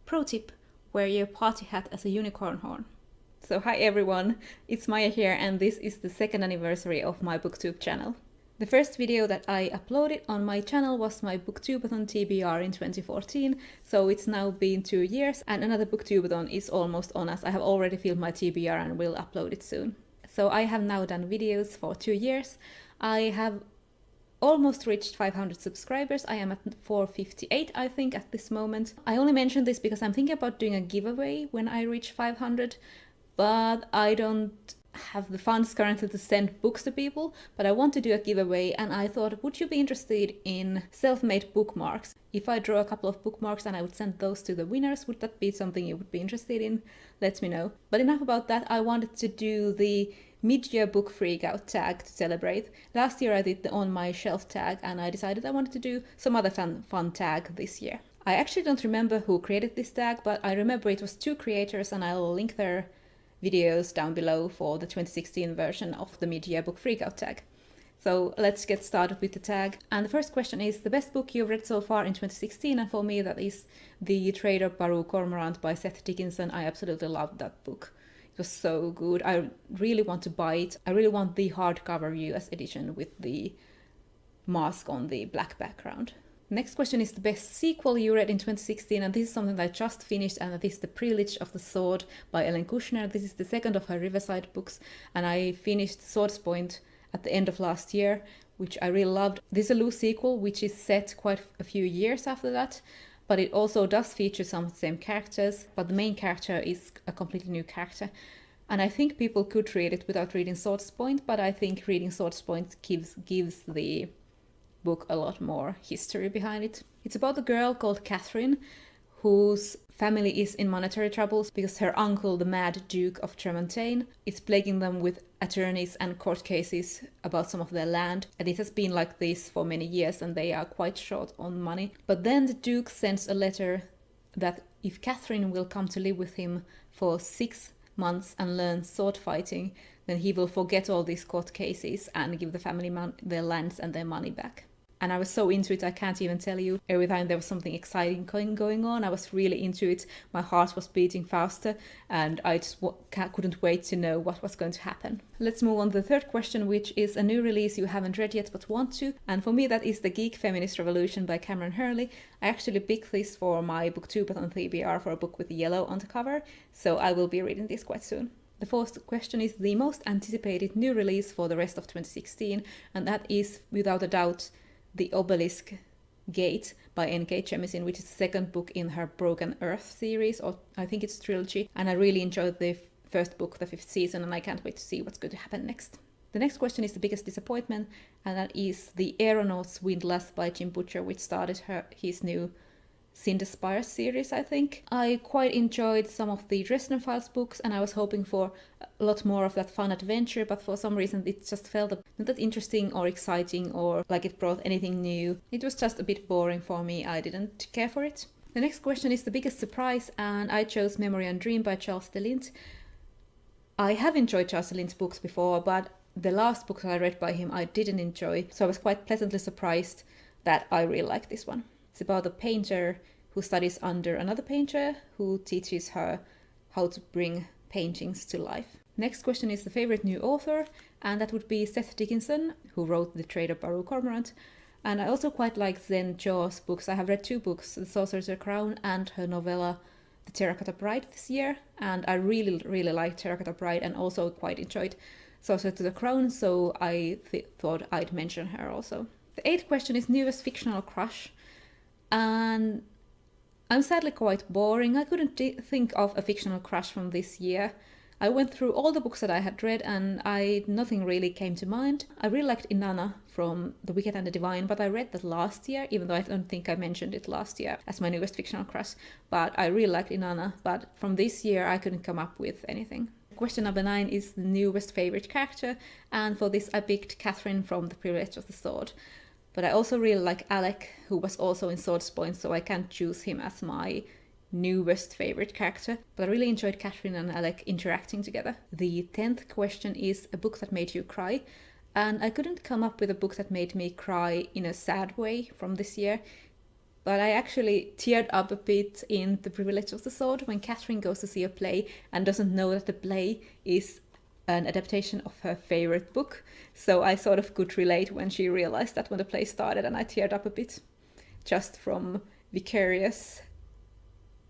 Pro tip, wear your party hat as a unicorn horn. So hi everyone, it's Maya here and this is the second anniversary of my Booktube channel. The first video that I uploaded on my channel was my Booktubeathon TBR in 2014, so it's now been 2 years and another Booktubeathon is almost on us. I have already filmed my TBR and will upload it soon. So I have now done videos for 2 years. I have almost reached 500 subscribers. I am at 458, I think, at this moment. I only mention this because I'm thinking about doing a giveaway when I reach 500, but I don't have the funds currently to send books to people, but I want to do a giveaway and I thought, would you be interested in self-made bookmarks? If I draw a couple of bookmarks and I would send those to the winners, would that be something you would be interested in? Let me know. But enough about that, I wanted to do the mid-year Book Freakout tag to celebrate. Last year I did the On My Shelf tag and I decided I wanted to do some other fun tag this year. I actually don't remember who created this tag, but I remember it was 2 creators and I'll link their videos down below for the 2016 version of the mid-year Book Freakout tag. So let's get started with the tag. And the first question is the best book you've read so far in 2016, and for me that is The Trader Baru Cormorant by Seth Dickinson. I absolutely loved that book. It was so good. I really want to buy it. I really want the hardcover US edition with the mask on the black background. Next question is the best sequel you read in 2016, and this is something that I just finished, and that is The Privilege of the Sword by Ellen Kushner. This is the second of her Riverside books, and I finished Swords Point at the end of last year, which I really loved. This is a loose sequel, which is set quite a few years after that, but it also does feature some of the same characters, but the main character is a completely new character. And I think people could read it without reading Swords Point, but I think reading Swords Point gives the book a lot more history behind it. It's about a girl called Catherine, whose family is in monetary troubles because her uncle, the Mad Duke of Tremontaine, is plaguing them with attorneys and court cases about some of their land. And it has been like this for many years and they are quite short on money. But then the Duke sends a letter that if Catherine will come to live with him for 6 months and learn sword fighting, then he will forget all these court cases and give the family their lands and their money back. And I was so into it, I can't even tell you. Every time there was something exciting going on, I was really into it. My heart was beating faster and I just couldn't wait to know what was going to happen. Let's move on to the third question, which is a new release you haven't read yet but want to. And for me that is The Geek Feminist Revolution by Cameron Hurley. I actually picked this for my Booktubeathon TBR for a book with yellow on the cover, so I will be reading this quite soon. The fourth question is the most anticipated new release for the rest of 2016, and that is without a doubt The Obelisk Gate by N.K. Jemisin, which is the second book in her Broken Earth series, or I think it's a trilogy, and I really enjoyed the first book, the 5th season, and I can't wait to see what's going to happen next. The next question is the biggest disappointment, and that is The Aeronaut's Windlass by Jim Butcher, which started his new Cinderspire series, I think. I quite enjoyed some of the Dresden Files books and I was hoping for a lot more of that fun adventure, but for some reason it just felt not that interesting or exciting or like it brought anything new. It was just a bit boring for me. I didn't care for it. The next question is the biggest surprise, and I chose Memory and Dream by Charles de Lint. I have enjoyed Charles de Lint's books before, but the last book that I read by him I didn't enjoy, so I was quite pleasantly surprised that I really liked this one. It's about a painter who studies under another painter who teaches her how to bring paintings to life. Next question is the favorite new author, and that would be Seth Dickinson, who wrote The Trader Baru Cormorant. And I also quite like Zen Chaw's books. I have read 2 books, The Sorcerer's Crown and her novella The Terracotta Bride this year, and I really liked Terracotta Bride and also quite enjoyed Sorcerer to the Crown, so I thought I'd mention her also. The 8th question is newest fictional crush. And I'm sadly quite boring. I couldn't think of a fictional crush from this year. I went through all the books that I had read and nothing really came to mind. I really liked Inanna from The Wicked and the Divine, but I read that last year, even though I don't think I mentioned it last year as my newest fictional crush. But I really liked Inanna, but from this year I couldn't come up with anything. Question number 9 is the newest favorite character, and for this I picked Catherine from The Privilege of the Sword. But I also really like Alec, who was also in Swords Point, so I can't choose him as my newest favorite character. But I really enjoyed Catherine and Alec interacting together. The 10th question is a book that made you cry. And I couldn't come up with a book that made me cry in a sad way from this year. but I actually teared up a bit in The Privilege of the Sword when Catherine goes to see a play and doesn't know that the play is an adaptation of her favorite book. So I sort of could relate when she realized that when the play started, and I teared up a bit just from vicarious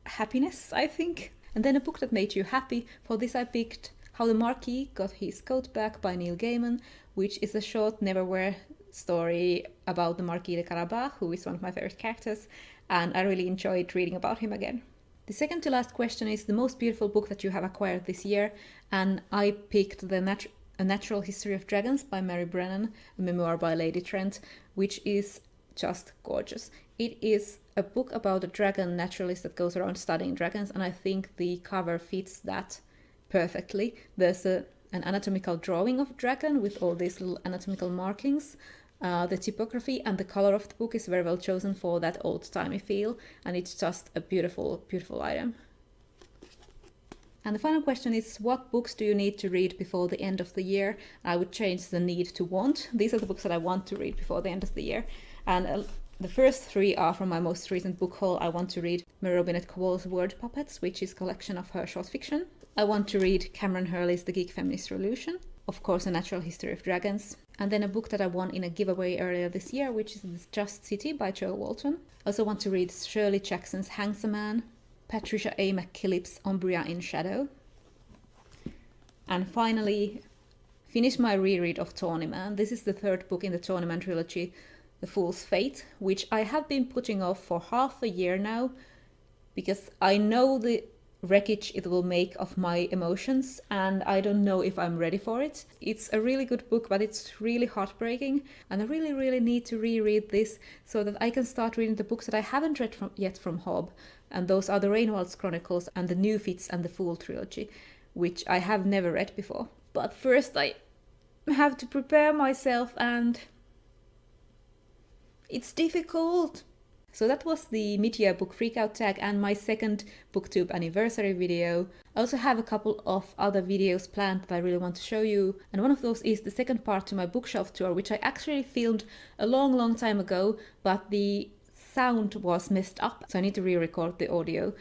happiness, I think. And then a book that made you happy. For this I picked How the Marquis Got His Coat Back by Neil Gaiman, which is a short neverwhere story about the Marquis de Carabas, who is one of my favorite characters, and I really enjoyed reading about him again. The second to last question is the most beautiful book that you have acquired this year, and I picked A Natural History of Dragons by Mary Brennan, a memoir by Lady Trent, which is just gorgeous. It is a book about a dragon naturalist that goes around studying dragons, and I think the cover fits that perfectly. There's an anatomical drawing of a dragon with all these little anatomical markings. The typography and the color of the book is very well chosen for that old-timey feel, and it's just a beautiful, beautiful item. And the final question is, what books do you need to read before the end of the year? I would change the need to want. These are the books that I want to read before the end of the year. And the first three are from my most recent book haul. I want to read Mary Robinette Kowal's Word Puppets, which is a collection of her short fiction. I want to read Cameron Hurley's The Geek Feminist Revolution. Of course, A Natural History of Dragons. And then a book that I won in a giveaway earlier this year, which is The Just City by Jo Walton. I also want to read Shirley Jackson's Hangs a Man, Patricia A. McKillip's Umbria in Shadow. And finally, finish my reread of Tawnyman. This is the third book in the Tawnyman trilogy, The Fool's Fate, which I have been putting off for half a year now, because I know the wreckage it will make of my emotions, and I don't know if I'm ready for it. It's a really good book, but it's really heartbreaking, and I really need to reread this so that I can start reading the books that I haven't read yet from Hobb, and those are the Rainwald's Chronicles and the New Fits and the Fool trilogy, which I have never read before. But first I have to prepare myself, and it's difficult. So that was the mid-year Book Freakout Tag and my second Booktube anniversary video. I also have a couple of other videos planned that I really want to show you, and one of those is the second part to my bookshelf tour, which I actually filmed a long time ago, but the sound was messed up, so I need to re-record the audio.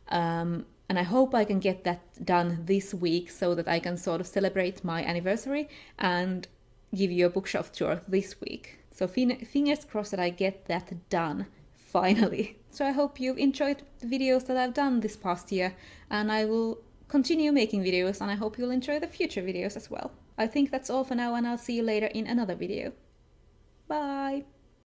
And I hope I can get that done this week so that I can sort of celebrate my anniversary and give you a bookshelf tour this week. So fingers crossed that I get that done. Finally. So I hope you've enjoyed the videos that I've done this past year, and I will continue making videos, and I hope you'll enjoy the future videos as well. I think that's all for now, and I'll see you later in another video. Bye!